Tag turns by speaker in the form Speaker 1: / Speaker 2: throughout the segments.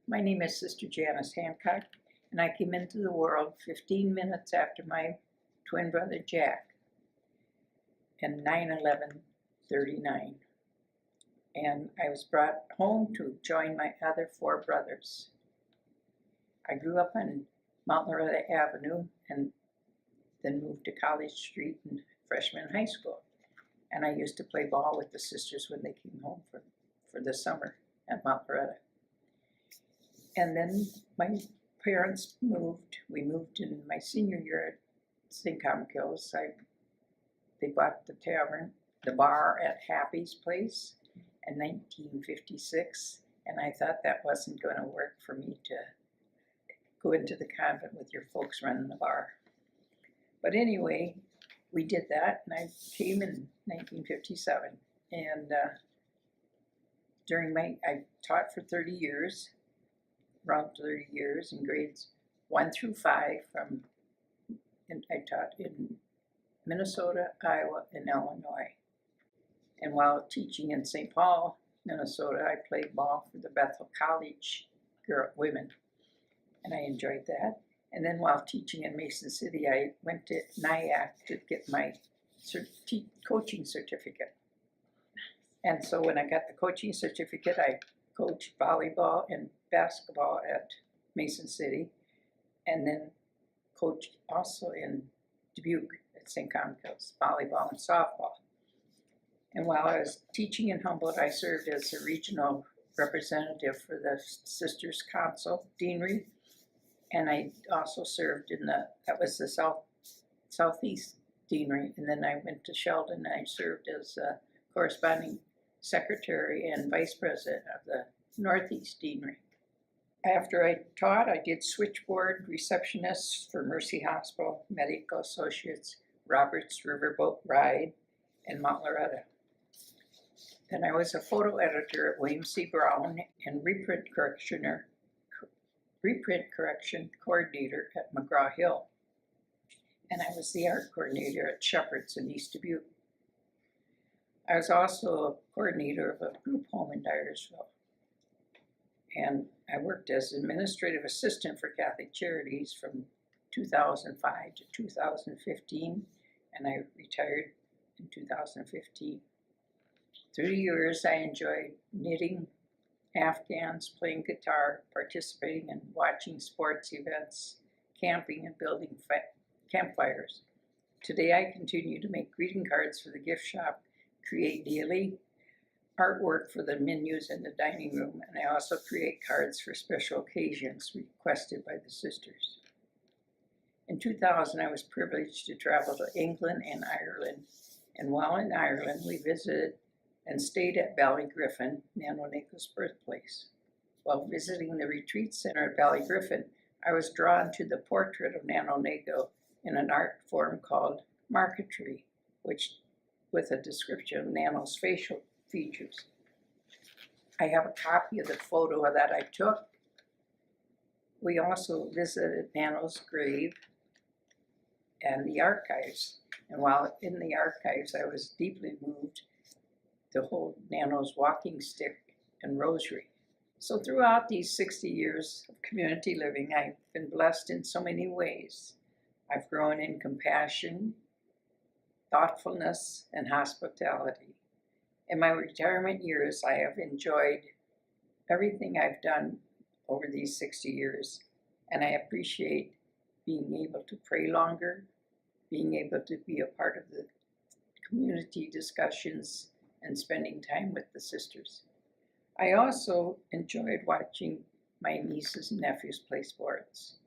Speaker 1: My name is Sister Janice Hancock, and I came into the world 15 minutes after my twin brother Jack in 9/11/39. And I was brought home to join my other four brothers. I grew up on Mount Loretta Avenue and then moved to College Street in freshman high school. And I used to play ball with the sisters when they came home for the summer at Mount Loretta. And then my parents moved. We moved in my senior year at St. Hills. They bought the bar at Happy's Place in 1956, and I thought that wasn't going to work for me to go into the convent with your folks running the bar. But anyway, we did that, and I came in 1957, and I taught for 30 years, around 30 years in grades 1 through 5 and I taught in Minnesota, Iowa, and Illinois. And while teaching in St. Paul, Minnesota, I played ball for the Bethel College women, and I enjoyed that. And then while teaching in Mason City, I went to NIAC to get my coaching certificate. And so when I got the coaching certificate, I coached volleyball and basketball at Mason City, and then coached also in Dubuque at St. Hills, volleyball and softball. And while I was teaching in Humboldt, I served as a regional representative for the Sisters Council Deanery, and I also served that was the Southeast Deanery, and then I went to Sheldon and I served as a corresponding secretary and vice president of the Northeast Deanery. After I taught, I did switchboard receptionist for Mercy Hospital, Medical Associates, Roberts Riverboat Ride, and Mount Loretta. Then I was a photo editor at William C. Brown and reprint correction coordinator at McGraw-Hill. And I was the art coordinator at Shepherd's in East Dubuque. I was also a coordinator of a group home in Dyersville. And I worked as administrative assistant for Catholic Charities from 2005 to 2015, and I retired in 2015. Through the years, I enjoyed knitting afghans, playing guitar, participating in watching sports events, camping, and building campfires. Today, I continue to make greeting cards for the gift shop, create daily artwork for the menus in the dining room, and I also create cards for special occasions requested by the sisters. In 2000, I was privileged to travel to England and Ireland, and while in Ireland, we visited and stayed at Ballygriffin, Nanonago's birthplace. While visiting the retreat center at Ballygriffin, I was drawn to the portrait of Nanonago in an art form called marquetry, with a description of Nano's facial features. I have a copy of the photo that I took. We also visited Nano's grave and the archives. And while in the archives, I was deeply moved to hold Nano's walking stick and rosary. So throughout these 60 years of community living, I've been blessed in so many ways. I've grown in compassion, thoughtfulness, and hospitality. In my retirement years, I have enjoyed everything I've done over these 60 years, and I appreciate being able to pray longer, being able to be a part of the community discussions, and spending time with the sisters. I also enjoyed watching my nieces and nephews play sports,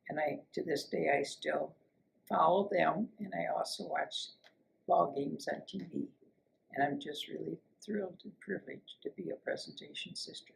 Speaker 1: and to this day I still follow them, and I also watch ball games on TV. And I'm just really thrilled and privileged to be a presentation sister.